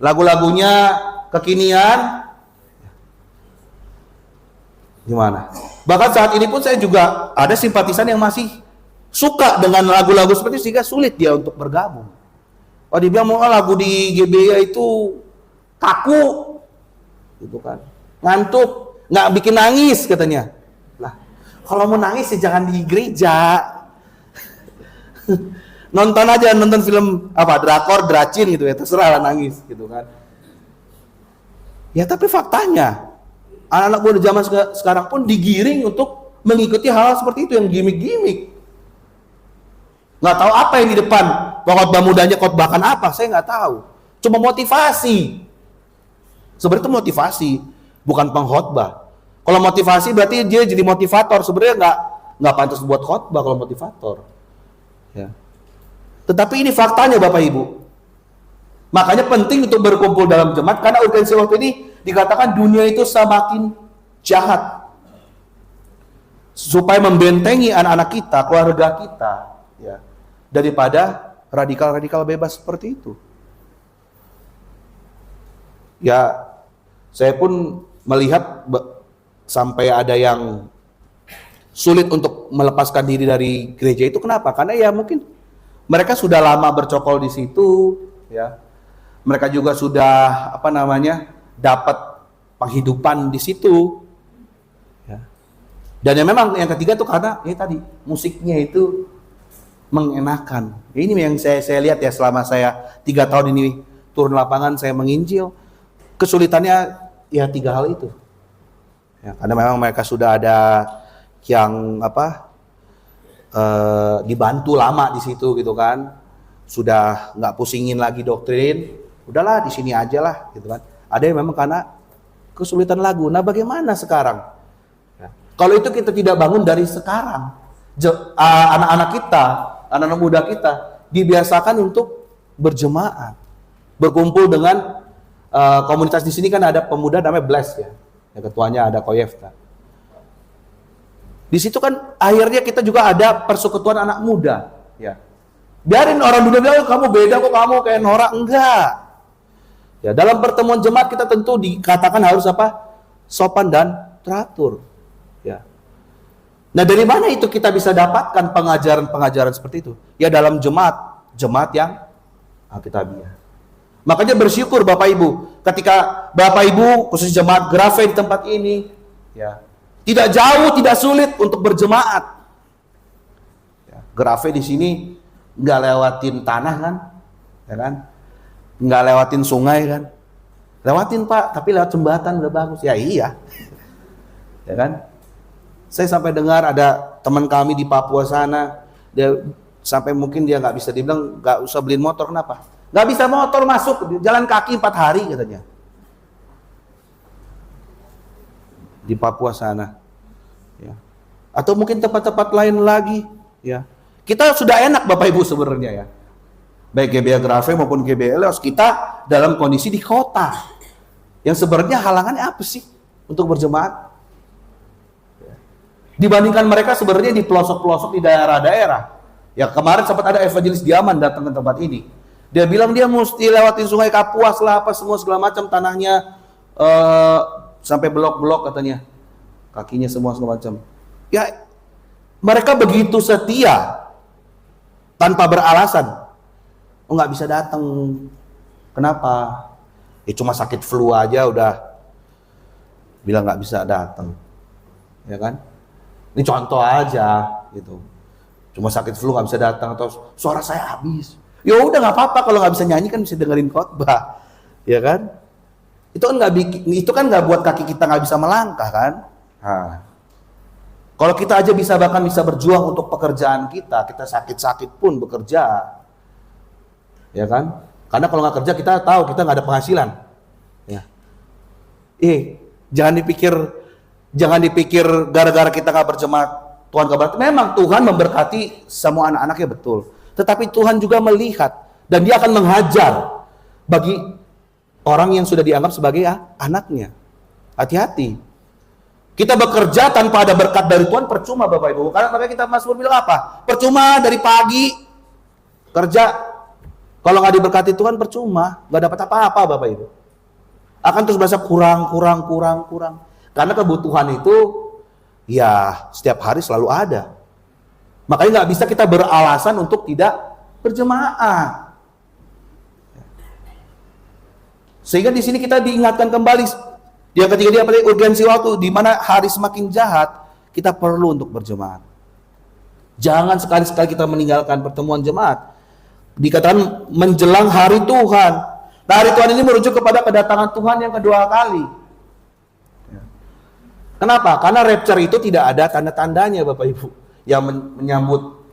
lagu-lagunya kekinian. Gimana? Bahkan saat ini pun saya juga ada simpatisan yang masih suka dengan lagu-lagu seperti itu sehingga sulit dia untuk bergabung. Oh dia bilang lagu di GBI itu kaku, gitu kan, ngantuk, nggak bikin nangis katanya. Lah, kalau mau nangis ya jangan di gereja, nonton film apa drakor, dracin gitu ya, terserah lah nangis, gitu kan. Ya tapi faktanya anak-anak muda zaman sekarang pun digiring untuk mengikuti hal seperti itu yang gimmick-gimmick. Nggak tahu apa yang di depan, khotbah mudanya khotbahkan apa, saya nggak tahu. Cuma motivasi. Sebenarnya itu motivasi, bukan pengkhotbah. Kalau motivasi berarti dia jadi motivator. Sebenarnya nggak pantas buat khotbah kalau motivator. Ya. Tetapi ini faktanya Bapak Ibu. Makanya penting untuk berkumpul dalam jemaat, karena urgensi waktu ini dikatakan dunia itu semakin jahat. Supaya membentengi anak-anak kita, keluarga kita, ya, daripada radikal-radikal bebas seperti itu. Ya, saya pun melihat sampai ada yang sulit untuk melepaskan diri dari gereja itu. Kenapa? Karena ya mungkin mereka sudah lama bercokol di situ, ya. Mereka juga sudah dapat penghidupan di situ. Ya. Dan yang memang yang ketiga tuh karena ini tadi musiknya itu mengenakan. Ini yang saya lihat ya selama saya 3 tahun ini turun lapangan saya menginjil. Kesulitannya ya 3 hal itu. Ya, karena memang mereka sudah ada yang dibantu lama di situ gitu kan. Sudah nggak pusingin lagi doktrin. Udahlah di sini aja lah gitu kan. Ada yang memang karena kesulitan lagu. Nah bagaimana sekarang? Ya. Kalau itu kita tidak bangun dari sekarang, anak-anak kita, anak-anak muda kita dibiasakan untuk berjemaat, berkumpul dengan komunitas. Di sini kan ada pemuda namanya Bless ya, ketuanya ada Koyefta. Di situ kan akhirnya kita juga ada persekutuan anak muda, ya. Biarin orang dunia bilang kamu beda kok, kamu kayak norak, enggak. Ya, dalam pertemuan jemaat kita tentu dikatakan harus sopan dan teratur, ya. Nah, dari mana itu kita bisa dapatkan pengajaran-pengajaran seperti itu? Ya dalam jemaat yang Alkitabiah. Makanya bersyukur Bapak Ibu, ketika Bapak Ibu khusus jemaat Grafe di tempat ini, ya, tidak jauh, tidak sulit untuk berjemaat. Ya, Grafe di sini nggak lewatin tanah kan, ya kan? Nggak lewatin sungai kan? Lewatin Pak, tapi lewat jembatan udah bagus. Ya iya, ya kan? Saya sampai dengar ada teman kami di Papua sana, dia Sampai mungkin dia nggak bisa, dibilang nggak usah beliin motor. Kenapa? Nggak bisa motor masuk, jalan kaki 4 hari katanya. Di Papua sana. Ya. Atau mungkin tempat-tempat lain lagi. Ya. Kita sudah enak Bapak Ibu sebenarnya ya. Baik GBA Grave maupun GBA Leos, kita dalam kondisi di kota. Yang sebenarnya halangannya apa sih untuk berjemaat? Dibandingkan mereka sebenarnya di pelosok-pelosok di daerah-daerah. Ya kemarin sempat ada evangelis Diaman datang ke tempat ini. Dia bilang dia mesti lewatin sungai Kapuas lah, apa semua segala macam, tanahnya sampai blok-blok katanya. Kakinya semua segala macam. Ya mereka begitu setia tanpa beralasan. Oh nggak bisa datang. Kenapa? Ya cuma sakit flu aja udah bilang nggak bisa datang. Ya kan? Ini contoh aja gitu. Cuma sakit flu nggak bisa datang, atau suara saya habis. Ya udah nggak apa-apa, kalau nggak bisa nyanyi kan bisa dengerin khotbah, ya kan? Itu kan nggak buat kaki kita nggak bisa melangkah kan? Nah, kalau kita aja bisa, bahkan bisa berjuang untuk pekerjaan kita sakit-sakit pun bekerja, ya kan? Karena kalau nggak kerja kita tahu kita nggak ada penghasilan. Ya. Jangan dipikir gara-gara kita nggak berjemaat Tuhan gak berkati. Memang Tuhan memberkati semua anak-anaknya betul. Tetapi Tuhan juga melihat dan Dia akan menghajar bagi orang yang sudah dianggap sebagai anaknya. Hati-hati. Kita bekerja tanpa ada berkat dari Tuhan percuma Bapak Ibu. Karena makanya kita Mazmur bilang apa? Percuma dari pagi kerja. Kalau nggak diberkati Tuhan percuma, nggak dapat apa-apa Bapak Ibu. Akan terus berasa kurang. Karena kebutuhan itu ya setiap hari selalu ada. Makanya nggak bisa kita beralasan untuk tidak berjemaah. Sehingga di sini kita diingatkan kembali. Yang ketiga dia pada urgensi waktu, di mana hari semakin jahat, kita perlu untuk berjemaat. Jangan sekali-sekali kita meninggalkan pertemuan jemaat. Dikatakan menjelang hari Tuhan. Nah, hari Tuhan ini merujuk kepada kedatangan Tuhan yang kedua kali. Kenapa? Karena rapture itu tidak ada tanda-tandanya Bapak Ibu yang menyambut,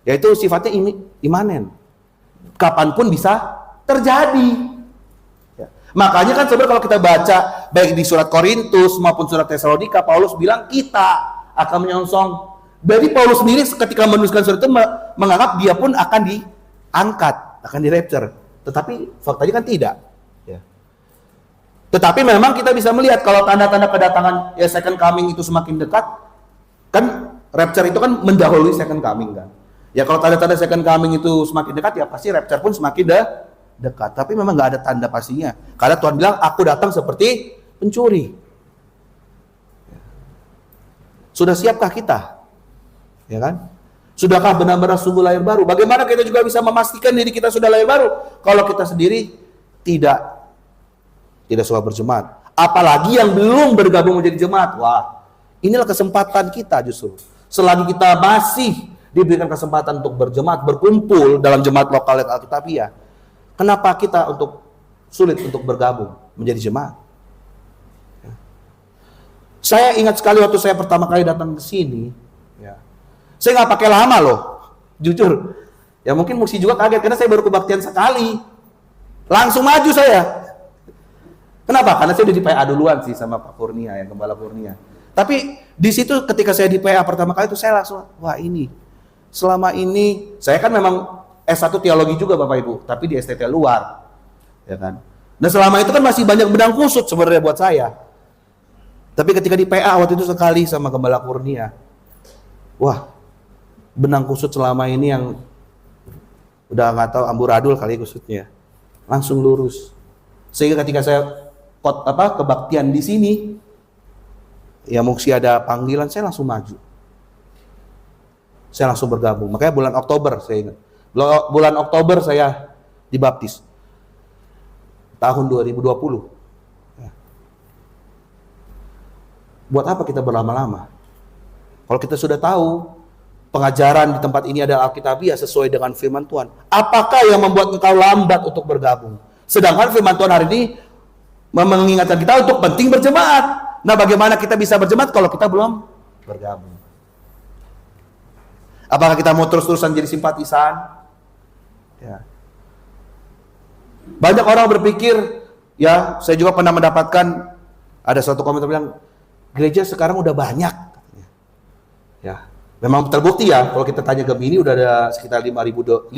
yaitu sifatnya imanen. Kapanpun bisa terjadi. Ya. Makanya kan sebenarnya kalau kita baca baik di surat Korintus maupun surat Tesalonika, Paulus bilang kita akan menyongsong. Jadi Paulus sendiri ketika menuliskan surat itu menganggap dia pun akan diangkat, akan di rapture. Tetapi faktanya kan tidak. Tetapi memang kita bisa melihat kalau tanda-tanda kedatangan ya second coming itu semakin dekat, kan rapture itu kan mendahului second coming kan. Ya kalau tanda-tanda second coming itu semakin dekat, ya pasti rapture pun semakin dekat. Tapi memang nggak ada tanda pastinya. Karena Tuhan bilang, aku datang seperti pencuri. Sudah siapkah kita? Ya kan? Sudahkah benar-benar sungguh lahir baru? Bagaimana kita juga bisa memastikan diri kita sudah lahir baru kalau kita sendiri tidak suka berjemaat, apalagi yang belum bergabung menjadi jemaat. Wah, inilah kesempatan kita justru. Selagi kita masih diberikan kesempatan untuk berjemaat, berkumpul dalam jemaat lokal Alkitabiah, kenapa kita sulit untuk bergabung menjadi jemaat? Saya ingat sekali waktu saya pertama kali datang ke sini, ya, saya nggak pakai lama loh, jujur. Ya mungkin Muksi juga kaget karena saya baru kebaktian sekali, langsung maju saya. Kenapa? Karena saya udah di PA duluan sih sama Pak Kurnia, yang Gembala Kurnia. Tapi di situ ketika saya di PA pertama kali itu saya langsung, wah ini, selama ini saya kan memang S1 teologi juga Bapak Ibu, tapi di STT luar, ya kan. Dan selama itu kan masih banyak benang kusut sebenarnya buat saya. Tapi ketika di PA waktu itu sekali sama Gembala Kurnia, wah benang kusut selama ini yang udah nggak tahu amburadul kali kusutnya, langsung lurus. Sehingga ketika saya kebaktian di sini, ya Muksi ada panggilan, saya langsung maju. Saya langsung bergabung. Makanya bulan Oktober saya ingat. Bulan Oktober saya dibaptis. Tahun 2020. Ya. Buat apa kita berlama-lama? Kalau kita sudah tahu pengajaran di tempat ini adalah Alkitabiah sesuai dengan firman Tuhan, apakah yang membuat engkau lambat untuk bergabung? Sedangkan firman Tuhan hari ini mengingatkan kita untuk penting berjemaat. Nah, bagaimana kita bisa berjemaat kalau kita belum bergabung? Apakah kita mau terus-terusan jadi simpatisan? Ya. Banyak orang berpikir, ya saya juga pernah mendapatkan ada suatu komentar bilang, gereja sekarang udah banyak. Ya, memang terbukti ya, kalau kita tanya ke Bini udah ada sekitar 50.000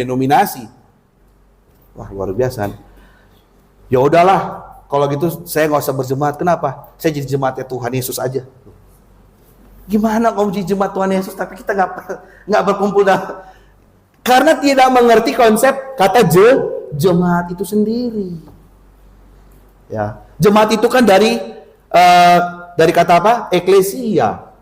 denominasi. Wah, luar biasa. Ya udahlah, kalau gitu saya nggak usah berjemaat. Kenapa? Saya jadi jemaatnya Tuhan Yesus aja. Gimana kamu jadi jemaat Tuhan Yesus tapi kita nggak berkumpul dah? Karena tidak mengerti konsep kata jemaat itu sendiri. Ya, jemaat itu kan dari kata apa? Eklesia.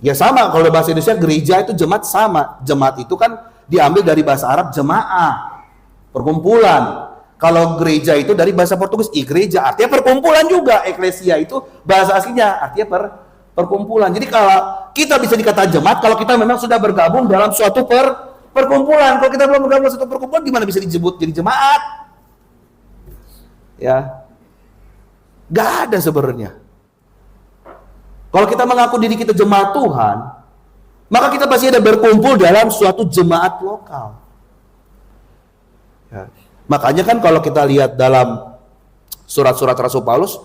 Ya sama, kalau bahasa Indonesia gereja itu jemaat sama. Jemaat itu kan diambil dari bahasa Arab jemaah, perkumpulan. Kalau gereja itu dari bahasa Portugis igreja, artinya perkumpulan juga. Eklesia itu bahasa aslinya artinya perkumpulan. Jadi kalau kita bisa dikatakan jemaat kalau kita memang sudah bergabung dalam suatu perkumpulan. Kalau kita belum bergabung dalam suatu perkumpulan, gimana bisa disebut jadi jemaat? Ya, gak ada sebenarnya. Kalau kita mengaku diri kita jemaat Tuhan, maka kita pasti ada berkumpul dalam suatu jemaat lokal. Ya. Makanya kan kalau kita lihat dalam surat-surat Rasul Paulus,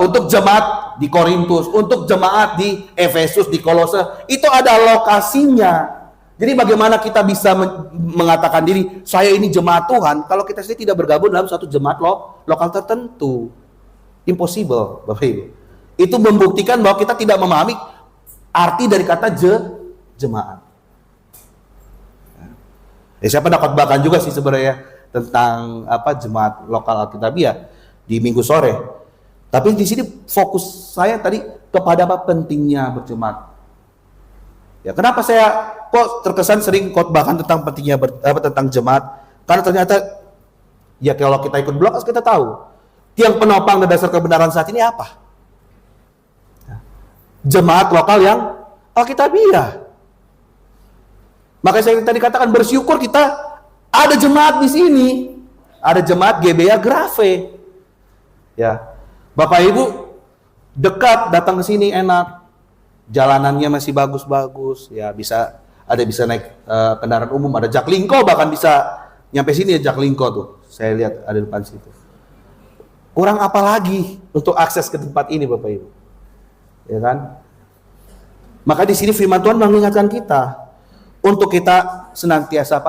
untuk jemaat di Korintus, untuk jemaat di Efesus, di Kolose, itu ada lokasinya. Jadi bagaimana kita bisa mengatakan diri, saya ini jemaat Tuhan, kalau kita sendiri tidak bergabung dalam suatu jemaat lokal tertentu. Impossible, Bapak Ibu. Itu membuktikan bahwa kita tidak memahami arti dari kata jemaat. Ya, saya pernah khotbahkan juga sih sebenarnya tentang jemaat lokal Alkitabiah di Minggu sore. Tapi di sini fokus saya tadi kepada apa pentingnya berjemaat. Ya, kenapa saya kok terkesan sering khotbahkan tentang pentingnya tentang jemaat? Karena ternyata ya kalau kita ikut blog kita tahu tiang penopang dan dasar kebenaran saat ini apa? Jemaat lokal yang Alkitabiah. Makanya saya tadi katakan bersyukur kita ada jemaat di sini. Ada jemaat GBA Grafe. Ya. Bapak Ibu dekat datang ke sini enak. Jalanannya masih bagus-bagus, ya bisa naik kendaraan umum, ada Jaklingko bahkan bisa nyampe sini ya Jaklingko tuh. Saya lihat ada depan situ. Kurang apa lagi untuk akses ke tempat ini Bapak Ibu? Ya kan? Maka di sini firman Tuhan mengingatkan kita untuk kita senantiasa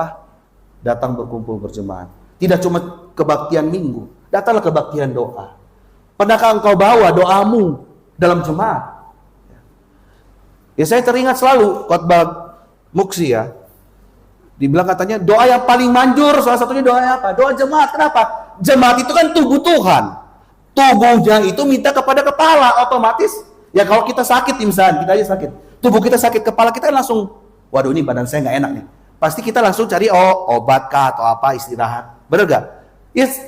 datang berkumpul berjemaat. Tidak cuma kebaktian minggu, datanglah kebaktian doa. Pernahkah engkau bawa doamu dalam jemaat? Ya saya teringat selalu khotbah Muksi ya. Dibilang katanya doa yang paling manjur, salah satunya doa apa? Doa jemaat. Kenapa? Jemaat itu kan tubuh Tuhan. Tubuhnya itu minta kepada kepala, otomatis. Ya kalau kita sakit misalnya, kita aja sakit. Tubuh kita sakit, kepala kita langsung, waduh ini badan saya nggak enak nih. Pasti kita langsung cari obat kah atau apa, istirahat. Bener gak? Yes,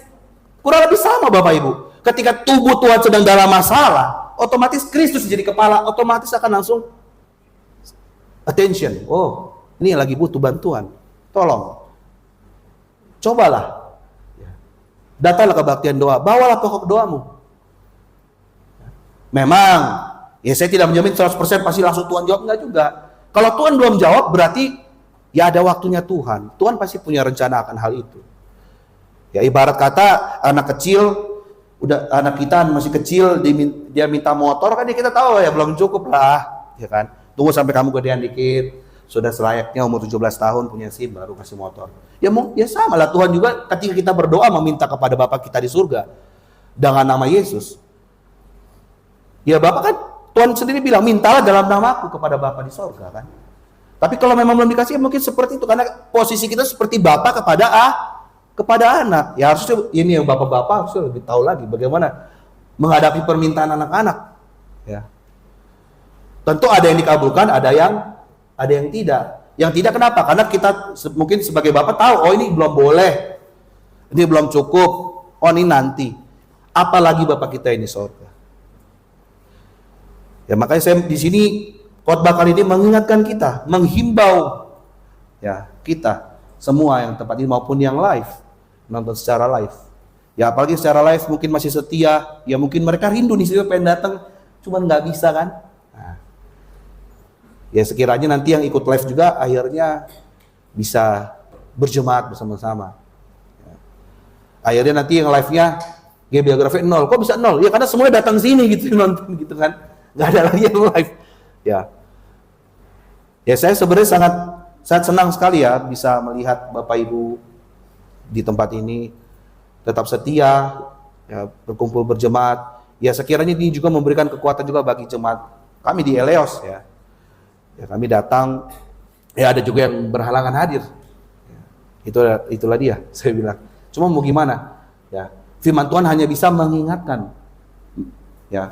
kurang lebih sama Bapak Ibu. Ketika tubuh Tuhan sedang dalam masalah, otomatis Kristus jadi kepala, otomatis akan langsung attention. Oh, ini lagi butuh bantuan. Tolong. Cobalah. Datanglah kebaktian doa. Bawalah pokok doamu. Memang, ya saya tidak menjamin 100% pasti langsung Tuhan jawab, enggak juga. Kalau Tuhan belum jawab, berarti ya ada waktunya Tuhan. Tuhan pasti punya rencana akan hal itu. Ya ibarat kata anak kecil, anak kita masih kecil, dia minta motor, kan ya kita tahu ya belum cukup lah. Ya kan? Tunggu sampai kamu gedean dikit, sudah selayaknya umur 17 tahun punya SIM baru kasih motor. Ya sama lah Tuhan juga ketika kita berdoa meminta kepada Bapa kita di surga dengan nama Yesus. Ya Bapak kan Tuhan sendiri bilang mintalah dalam namaku kepada Bapa di surga kan. Tapi kalau memang belum dikasih mungkin seperti itu karena posisi kita seperti Bapa kepada anak. Ya harusnya ini yang Bapak-bapak harusnya lebih tahu lagi bagaimana menghadapi permintaan anak-anak. Ya. Tentu ada yang dikabulkan, ada yang tidak. Yang tidak kenapa? Karena kita mungkin sebagai Bapak tahu, oh ini belum boleh, ini belum cukup, oh ini nanti. Apalagi Bapak kita ini surga. Ya makanya saya di sini khotbah kali ini mengingatkan kita, menghimbau ya kita semua yang tempat ini maupun yang live, nonton secara live. Ya apalagi secara live mungkin masih setia, ya mungkin mereka rindu nih sih pengen datang, cuman nggak bisa kan. Nah, Ya sekiranya nanti yang ikut live juga akhirnya bisa berjemaat bersama-sama. Akhirnya nanti yang live-nya biografi 0. Kok bisa 0? Ya karena semuanya datang sini gitu nonton gitu kan. Nggak ada lagi yang live. Ya. Ya saya sebenarnya sangat senang sekali ya bisa melihat Bapak Ibu di tempat ini tetap setia ya, berkumpul berjemaat. Ya sekiranya ini juga memberikan kekuatan juga bagi jemaat kami di Eleos ya. Ya kami datang, ya ada juga yang berhalangan hadir. Ya, itulah dia, saya bilang. Cuma mau gimana? Ya, firman Tuhan hanya bisa mengingatkan. Ya,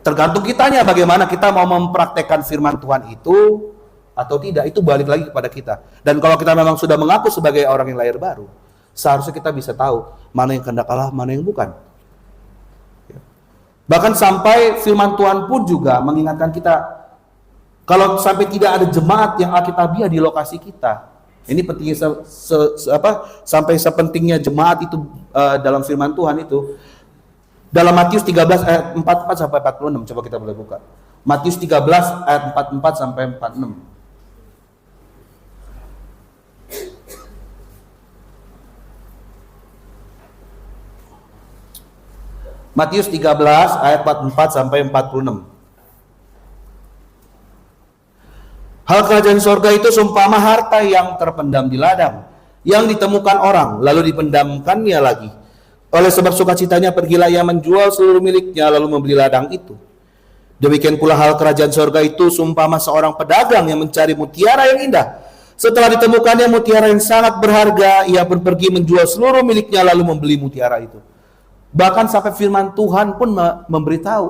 tergantung kitanya bagaimana kita mau mempraktekkan firman Tuhan itu atau tidak. Itu balik lagi kepada kita. Dan kalau kita memang sudah mengaku sebagai orang yang lahir baru, seharusnya kita bisa tahu mana yang kehendak Allah, mana yang bukan. Ya. Bahkan sampai firman Tuhan pun juga mengingatkan kita. Kalau sampai tidak ada jemaat yang alkitabiah di lokasi kita, ini pentingnya sampai sepentingnya jemaat itu dalam firman Tuhan itu. Dalam Matius 13 ayat 44 sampai 46, coba kita boleh buka. Matius 13 ayat 44 sampai 46. Matius 13 ayat 44 sampai 46. Hal kerajaan sorga itu seumpama harta yang terpendam di ladang, yang ditemukan orang, lalu dipendamkannya lagi. Oleh sebab sukacitanya pergilah ia menjual seluruh miliknya, lalu membeli ladang itu. Demikian pula hal kerajaan sorga itu seumpama seorang pedagang yang mencari mutiara yang indah. Setelah ditemukannya mutiara yang sangat berharga, ia pun pergi menjual seluruh miliknya, lalu membeli mutiara itu. Bahkan sampai firman Tuhan pun memberitahu,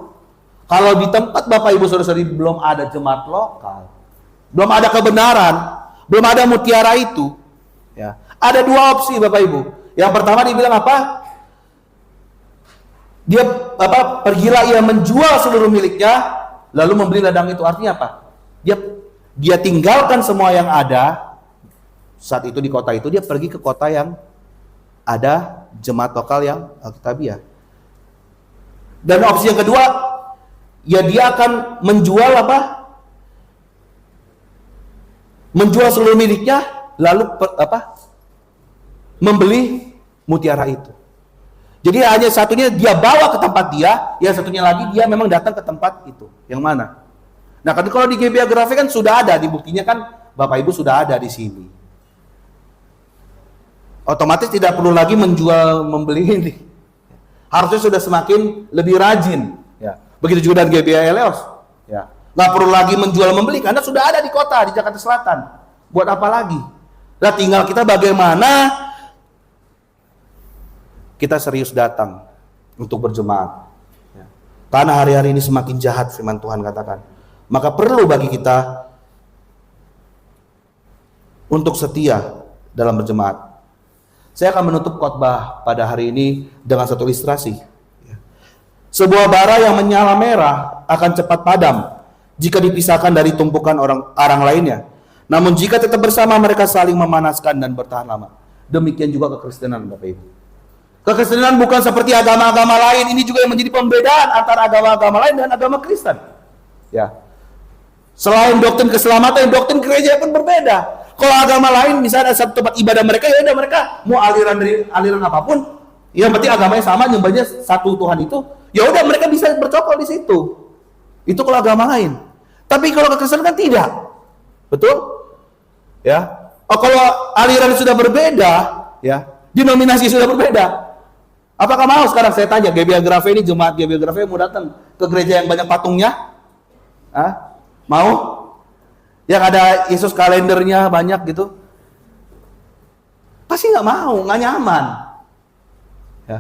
kalau di tempat Bapak Ibu Saudara-saudari belum ada jemaat lokal, belum ada kebenaran, belum ada mutiara itu, ya. Ada dua opsi Bapak Ibu. Yang pertama dibilang apa? Dia pergilah ia menjual seluruh miliknya, lalu membeli ladang itu. Artinya apa? Dia tinggalkan semua yang ada saat itu di kota itu, dia pergi ke kota yang ada jemaat lokal yang alkitabiah. Dan opsi yang kedua, ya dia akan menjual apa? Menjual seluruh miliknya, lalu membeli mutiara itu. Jadi hanya satunya dia bawa ke tempat dia, yang satunya lagi dia memang datang ke tempat itu. Yang mana? Nah, kalau di biografi kan sudah ada, di buktinya kan Bapak Ibu sudah ada di sini. Otomatis tidak perlu lagi menjual membeli ini. Harusnya sudah semakin lebih rajin. Ya. Begitu juga dengan GBA Eleos. Ya. Nggak perlu lagi menjual membeli karena sudah ada di kota, di Jakarta Selatan. Buat apa lagi? Nah, tinggal kita bagaimana kita serius datang untuk berjemaat. Ya. Karena hari-hari ini semakin jahat firman Tuhan katakan. Maka perlu bagi kita untuk setia dalam berjemaat. Saya akan menutup khotbah pada hari ini dengan satu ilustrasi. Ya. Sebuah bara yang menyala merah akan cepat padam jika dipisahkan dari tumpukan arang lainnya. Namun jika tetap bersama, mereka saling memanaskan dan bertahan lama. Demikian juga kekristenan Bapak Ibu. Kekristenan bukan seperti agama-agama lain. Ini juga yang menjadi pembedaan antara agama-agama lain dan agama Kristen. Ya. Selain doktrin keselamatan, doktrin gereja pun berbeda. Kalau agama lain, misalnya ada satu tempat ibadah mereka, ya udah mereka mau aliran dari aliran apapun, yang penting agamanya sama, nyembahnya satu Tuhan itu, ya udah mereka bisa bercokol di situ. Itu kalau agama lain. Tapi kalau kekristenan kan tidak. Betul? Ya. Oh, kalau aliran sudah berbeda, ya, denominasi sudah berbeda. Apakah mau sekarang saya tanya, biografi ini jemaat biografi mau datang ke gereja yang banyak patungnya? Hah? Mau? Yang ada Yesus kalendernya banyak gitu? Pasti nggak mau, nggak nyaman. Ya.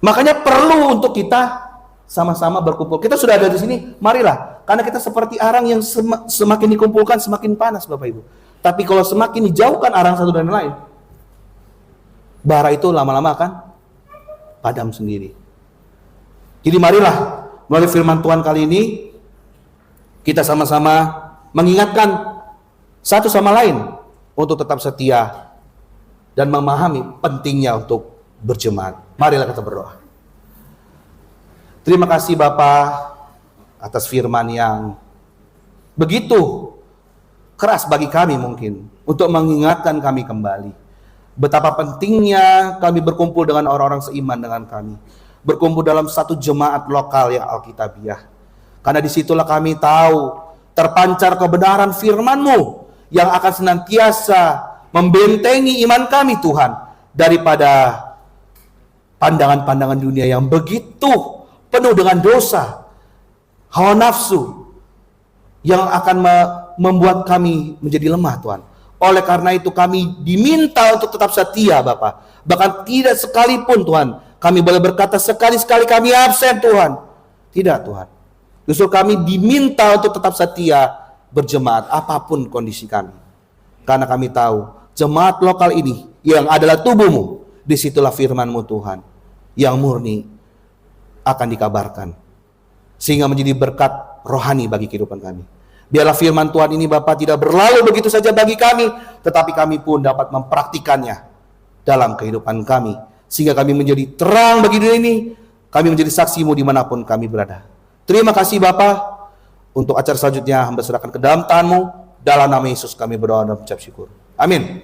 Makanya perlu untuk kita sama-sama berkumpul. Kita sudah ada di sini, marilah. Karena kita seperti arang yang semakin dikumpulkan semakin panas Bapak Ibu. Tapi kalau semakin dijauhkan arang satu dan lain, bara itu lama-lama akan padam sendiri. Jadi marilah melalui firman Tuhan kali ini kita sama-sama mengingatkan satu sama lain untuk tetap setia dan memahami pentingnya untuk berjemaat. Marilah kita berdoa. Terima kasih Bapa atas firman yang begitu keras bagi kami mungkin untuk mengingatkan kami kembali betapa pentingnya kami berkumpul dengan orang-orang seiman dengan kami, berkumpul dalam satu jemaat lokal yang Alkitabiah, karena disitulah kami tahu terpancar kebenaran firman-Mu yang akan senantiasa membentengi iman kami Tuhan daripada pandangan-pandangan dunia yang begitu penuh dengan dosa, hawa nafsu yang akan membuat kami menjadi lemah Tuhan. Oleh karena itu kami diminta untuk tetap setia Bapa. Bahkan tidak sekalipun Tuhan kami boleh berkata sekali-sekali kami absen Tuhan. Tidak Tuhan. Justru kami diminta untuk tetap setia berjemaat apapun kondisi kami. Karena kami tahu jemaat lokal ini yang adalah tubuh-Mu, disitulah firman-Mu Tuhan yang murni akan dikabarkan. Sehingga menjadi berkat rohani bagi kehidupan kami. Biarlah firman Tuhan ini Bapa tidak berlalu begitu saja bagi kami, tetapi kami pun dapat mempraktikannya dalam kehidupan kami. Sehingga kami menjadi terang bagi dunia ini, kami menjadi saksi-Mu dimanapun kami berada. Terima kasih Bapa. Untuk acara selanjutnya hamba serahkan ke dalam tangan-Mu. Dalam nama Yesus kami berdoa dan mengucap syukur. Amin.